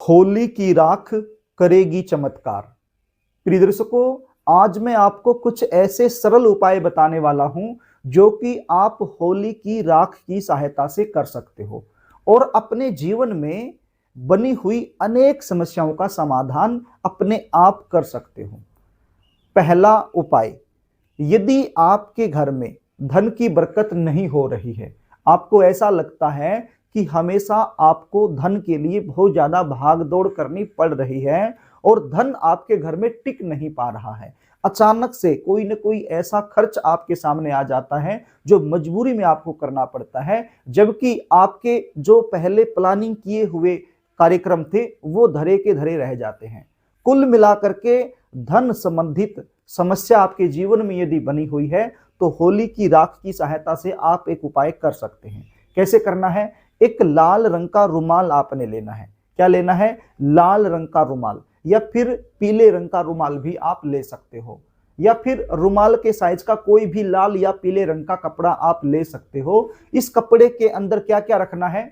होली की राख करेगी चमत्कार। प्रिय दर्शकों, आज मैं आपको कुछ ऐसे सरल उपाय बताने वाला हूं जो कि आप होली की राख की सहायता से कर सकते हो और अपने जीवन में बनी हुई अनेक समस्याओं का समाधान अपने आप कर सकते हो। पहला उपाय, यदि आपके घर में धन की बरकत नहीं हो रही है, आपको ऐसा लगता है कि हमेशा आपको धन के लिए बहुत ज्यादा भाग दौड़ करनी पड़ रही है और धन आपके घर में टिक नहीं पा रहा है, अचानक से कोई न कोई ऐसा खर्च आपके सामने आ जाता है जो मजबूरी में आपको करना पड़ता है, जबकि आपके जो पहले प्लानिंग किए हुए कार्यक्रम थे वो धरे के धरे रह जाते हैं। कुल मिलाकर के धन संबंधित समस्या आपके जीवन में यदि बनी हुई है तो होली की राख की सहायता से आप एक उपाय कर सकते हैं। कैसे करना है? एक लाल रंग का रुमाल आपने लेना है। क्या लेना है? लाल रंग का रुमाल, या फिर पीले रंग का रुमाल भी आप ले सकते हो, या फिर रुमाल के साइज का कोई भी लाल या पीले रंग का कपड़ा आप ले सकते हो। इस कपड़े के अंदर क्या क्या रखना है?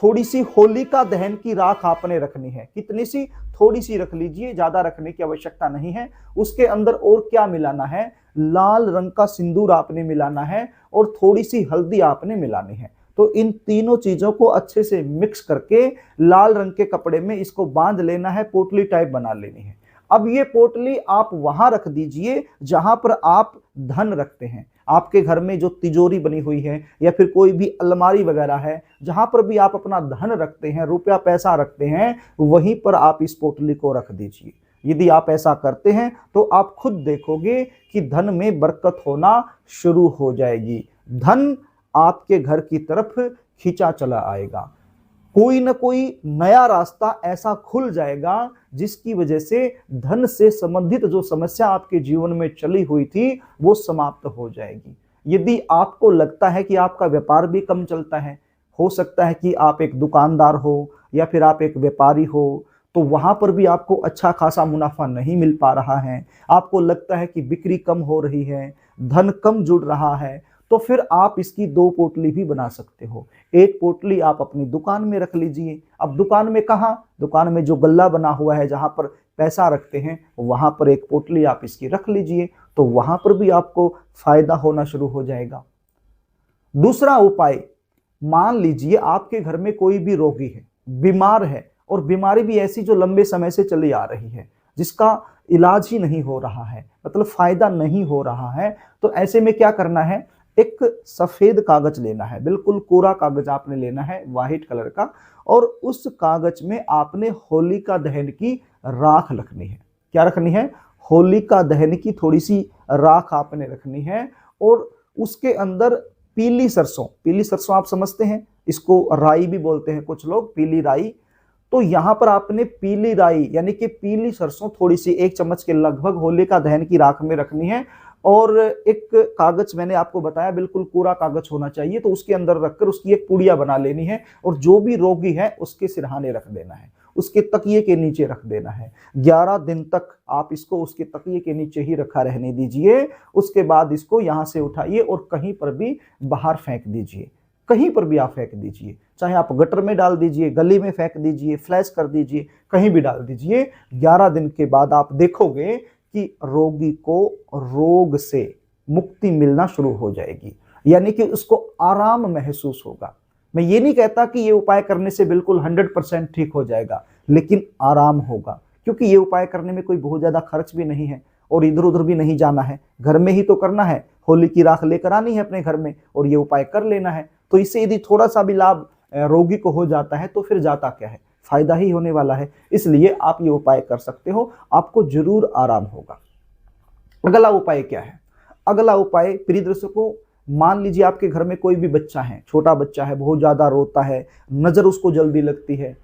थोड़ी सी होलिका दहन की राख आपने रखनी है। कितनी सी? थोड़ी सी रख लीजिए, ज्यादा रखने की आवश्यकता नहीं है। उसके अंदर और क्या मिलाना है? लाल रंग का सिंदूर आपने मिलाना है और थोड़ी सी हल्दी आपने मिलानी है। तो इन तीनों चीजों को अच्छे से मिक्स करके लाल रंग के कपड़े में इसको बांध लेना है, पोटली टाइप बना लेनी है। अब ये पोटली आप वहां रख दीजिए जहां पर आप धन रखते हैं। आपके घर में जो तिजोरी बनी हुई है या फिर कोई भी अलमारी वगैरह है, जहां पर भी आप अपना धन रखते हैं, रुपया पैसा रखते हैं, वहीं पर आप इस पोटली को रख दीजिए। यदि आप ऐसा करते हैं तो आप खुद देखोगे कि धन में बरकत होना शुरू हो जाएगी। धन आपके घर की तरफ खींचा चला आएगा। कोई ना कोई नया रास्ता ऐसा खुल जाएगा जिसकी वजह से धन से संबंधित जो समस्या आपके जीवन में चली हुई थी वो समाप्त हो जाएगी। यदि आपको लगता है कि आपका व्यापार भी कम चलता है, हो सकता है कि आप एक दुकानदार हो या फिर आप एक व्यापारी हो, तो वहां पर भी आपको अच्छा खासा मुनाफा नहीं मिल पा रहा है, आपको लगता है कि बिक्री कम हो रही है, धन कम जुड़ रहा है, तो फिर आप इसकी दो पोटली भी बना सकते हो। एक पोटली आप अपनी दुकान में रख लीजिए। अब दुकान में कहाँ? दुकान में जो गल्ला बना हुआ है जहां पर पैसा रखते हैं, वहां पर एक पोटली आप इसकी रख लीजिए, तो वहां पर भी आपको फायदा होना शुरू हो जाएगा। दूसरा उपाय, मान लीजिए आपके घर में कोई भी रोगी है, बीमार है, और बीमारी भी ऐसी जो लंबे समय से चली आ रही है, जिसका इलाज ही नहीं हो रहा है, मतलब फायदा नहीं हो रहा है। तो ऐसे में क्या करना है? एक सफेद कागज लेना है, बिल्कुल कोरा कागज आपने लेना है, व्हाइट कलर का, और उस कागज में आपने होलिका दहन की राख रखनी है। क्या रखनी है? होलिका दहन की थोड़ी सी राख आपने रखनी है, और उसके अंदर पीली सरसों, पीली सरसों आप समझते हैं, इसको राई भी बोलते हैं कुछ लोग, पीली राई। तो यहां पर आपने पीली राई यानी कि पीली सरसों थोड़ी सी, 1 चम्मच के लगभग होलिका दहन की राख में रखनी है, और एक कागज मैंने आपको बताया बिल्कुल कोरा कागज होना चाहिए, तो उसके अंदर रखकर उसकी एक पुड़िया बना लेनी है, और जो भी रोगी है उसके सिरहाने रख देना है, उसके तकिए के नीचे रख देना है। 11 दिन तक आप इसको उसके तकिए के नीचे ही रखा रहने दीजिए। उसके बाद इसको यहां से उठाइए और कहीं पर भी बाहर फेंक दीजिए। कहीं पर भी आप फेंक दीजिए, चाहे आप गटर में डाल दीजिए, गली में फेंक दीजिए, फ्लैश कर दीजिए, कहीं भी डाल दीजिए। 11 दिन के बाद आप देखोगे कि रोगी को रोग से मुक्ति मिलना शुरू हो जाएगी, यानी कि उसको आराम महसूस होगा। मैं ये नहीं कहता कि ये उपाय करने से बिल्कुल 100% ठीक हो जाएगा, लेकिन आराम होगा, क्योंकि ये उपाय करने में कोई बहुत ज्यादा खर्च भी नहीं है और इधर उधर भी नहीं जाना है, घर में ही तो करना है। होली की राख लेकर आनी है अपने घर में और ये उपाय कर लेना है। तो इससे यदि थोड़ा सा भी लाभ रोगी को हो जाता है तो फिर जाता क्या है, फायदा ही होने वाला है। इसलिए आप ये उपाय कर सकते हो, आपको जरूर आराम होगा। अगला उपाय क्या है? अगला उपाय, प्रिय दर्शकों, मान लीजिए आपके घर में कोई भी बच्चा है, छोटा बच्चा है, बहुत ज्यादा रोता है, नजर उसको जल्दी लगती है,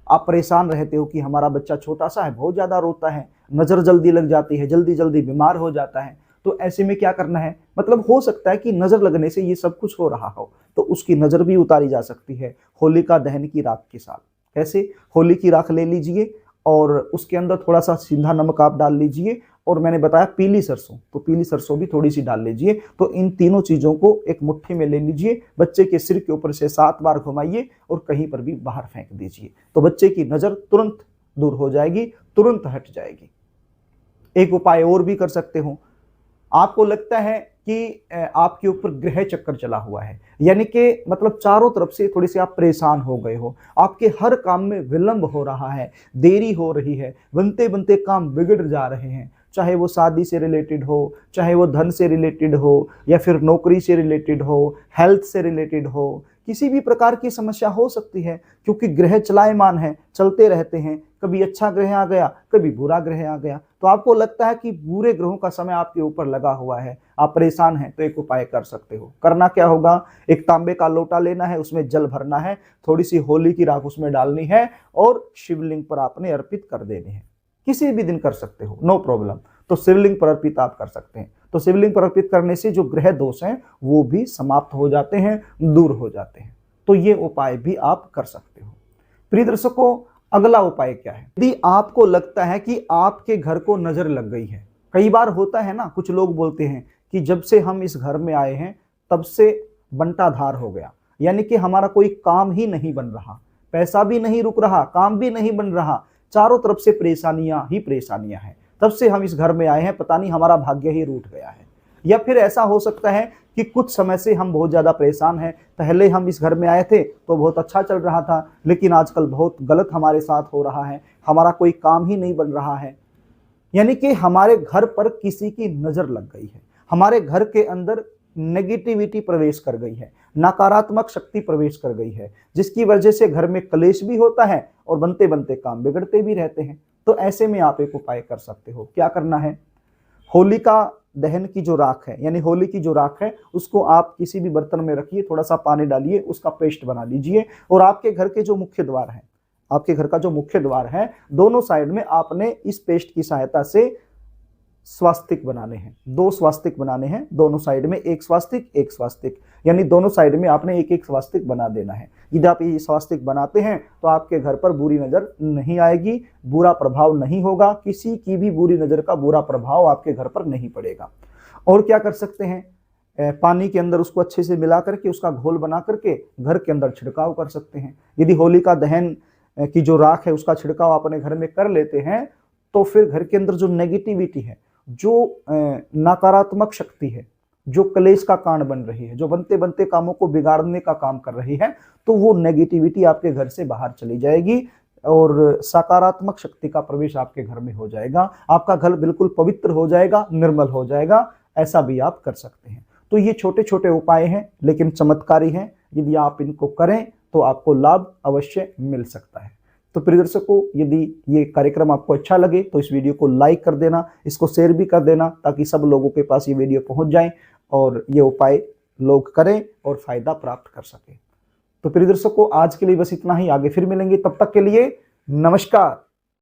आप परेशान रहते हो कि हमारा बच्चा छोटा सा है, बहुत ज्यादा रोता है, नजर जल्दी लग जाती है, जल्दी जल्दी बीमार हो जाता है। तो ऐसे में क्या करना है? मतलब हो सकता है कि नजर लगने से ये सब कुछ हो रहा हो, तो उसकी नजर भी उतारी जा सकती है होलिका दहन की राख के साथ। कैसे? होली की राख ले लीजिए और उसके अंदर थोड़ा सा सिंधा नमक आप डाल लीजिए और मैंने बताया पीली सरसों, तो पीली सरसों भी थोड़ी सी डाल लीजिए। तो इन तीनों चीजों को एक मुट्ठी में ले लीजिए, बच्चे के सिर के ऊपर से 7 बार घुमाइए और कहीं पर भी बाहर फेंक दीजिए, तो बच्चे की नजर तुरंत दूर हो जाएगी, तुरंत हट जाएगी। एक उपाय और भी कर सकते हो। आपको लगता है कि आपके ऊपर ग्रह चक्कर चला हुआ है, यानी कि मतलब चारों तरफ से थोड़ी सी आप परेशान हो गए हो, आपके हर काम में विलंब हो रहा है, देरी हो रही है, बनते बनते काम बिगड़ जा रहे हैं, चाहे वो शादी से रिलेटेड हो, चाहे वो धन से रिलेटेड हो, या फिर नौकरी से रिलेटेड हो, हेल्थ से रिलेटेड हो, किसी भी प्रकार की समस्या हो सकती है, क्योंकि ग्रह चलायमान है, चलते रहते हैं, कभी अच्छा ग्रह आ गया, कभी बुरा ग्रह आ गया। तो आपको लगता है कि बुरे ग्रहों का समय आपके ऊपर लगा हुआ है, आप परेशान हैं, तो एक उपाय कर सकते हो। करना क्या होगा, एक तांबे का लोटा लेना है, उसमें जल भरना है, थोड़ी सी होली की राख उसमें डालनी है और शिवलिंग पर आपने अर्पित कर देने हैं। किसी भी दिन कर सकते हो, नो प्रॉब्लम। तो शिवलिंग पर अर्पित आप कर सकते हैं। तो शिवलिंग पर अर्पित करने से जो ग्रह दोष हैं वो भी समाप्त हो जाते हैं, दूर हो जाते हैं। तो ये उपाय भी आप कर सकते हो। प्रिय दर्शकों, अगला उपाय क्या है? यदि आपको लगता है कि आपके घर को नजर लग गई है, कई बार होता है ना, कुछ लोग बोलते हैं कि जब से हम इस घर में आए हैं तब से बंटाधार हो गया, यानी कि हमारा कोई काम ही नहीं बन रहा, पैसा भी नहीं रुक रहा, काम भी नहीं बन रहा, चारों तरफ से परेशानियां ही परेशानियां हैं, तब से हम इस घर में आए हैं, पता नहीं हमारा भाग्य ही रूठ गया है। या फिर ऐसा हो सकता है कि कुछ समय से हम बहुत ज्यादा परेशान हैं, पहले हम इस घर में आए थे तो बहुत अच्छा चल रहा था, लेकिन आजकल बहुत गलत हमारे साथ हो रहा है, हमारा कोई काम ही नहीं बन रहा है, यानी कि हमारे घर पर किसी की नजर लग गई है, हमारे घर के अंदर नेगेटिविटी प्रवेश कर गई है, नकारात्मक शक्ति प्रवेश कर गई है, जिसकी वजह से घर में क्लेश भी होता है और बनते बनते काम बिगड़ते भी रहते हैं। तो ऐसे में आप एक उपाय कर सकते हो। क्या करना है, होलिका दहन की जो राख है, यानी होली की जो राख है, उसको आप किसी भी बर्तन में रखिए, थोड़ा सा पानी डालिए, उसका पेस्ट बना लीजिए और आपके घर के जो मुख्य द्वार है, आपके घर का जो मुख्य द्वार है, दोनों साइड में आपने इस पेस्ट की सहायता से स्वास्तिक बनाने हैं, 2 स्वास्तिक बनाने हैं, दोनों साइड में एक स्वास्तिक, यानी दोनों साइड में आपने एक एक स्वास्तिक बना देना है। यदि आप ये स्वास्तिक बनाते हैं तो आपके घर पर बुरी नजर नहीं आएगी, बुरा प्रभाव नहीं होगा, किसी की भी बुरी नजर का बुरा प्रभाव आपके घर पर नहीं पड़ेगा। और क्या कर सकते हैं, पानी के अंदर उसको अच्छे से मिला करके उसका घोल बना करके घर के अंदर छिड़काव कर सकते हैं। यदि होलिका दहन की जो राख है उसका छिड़काव अपने घर में कर लेते हैं तो फिर घर के अंदर जो नेगेटिविटी है, जो नकारात्मक शक्ति है, जो क्लेश का कारण बन रही है, जो बनते बनते कामों को बिगाड़ने का काम कर रही है, तो वो नेगेटिविटी आपके घर से बाहर चली जाएगी और सकारात्मक शक्ति का प्रवेश आपके घर में हो जाएगा, आपका घर बिल्कुल पवित्र हो जाएगा, निर्मल हो जाएगा। ऐसा भी आप कर सकते हैं। तो ये छोटे छोटे उपाय हैं लेकिन चमत्कारी हैं, यदि आप इनको करें तो आपको लाभ अवश्य मिल सकता है। तो प्रिय दर्शकों, यदि ये कार्यक्रम आपको अच्छा लगे तो इस वीडियो को लाइक कर देना, इसको शेयर भी कर देना, ताकि सब लोगों के पास ये वीडियो पहुंच जाए और ये उपाय लोग करें और फायदा प्राप्त कर सकें। तो प्रिय दर्शकों, आज के लिए बस इतना ही, आगे फिर मिलेंगे, तब तक के लिए नमस्कार।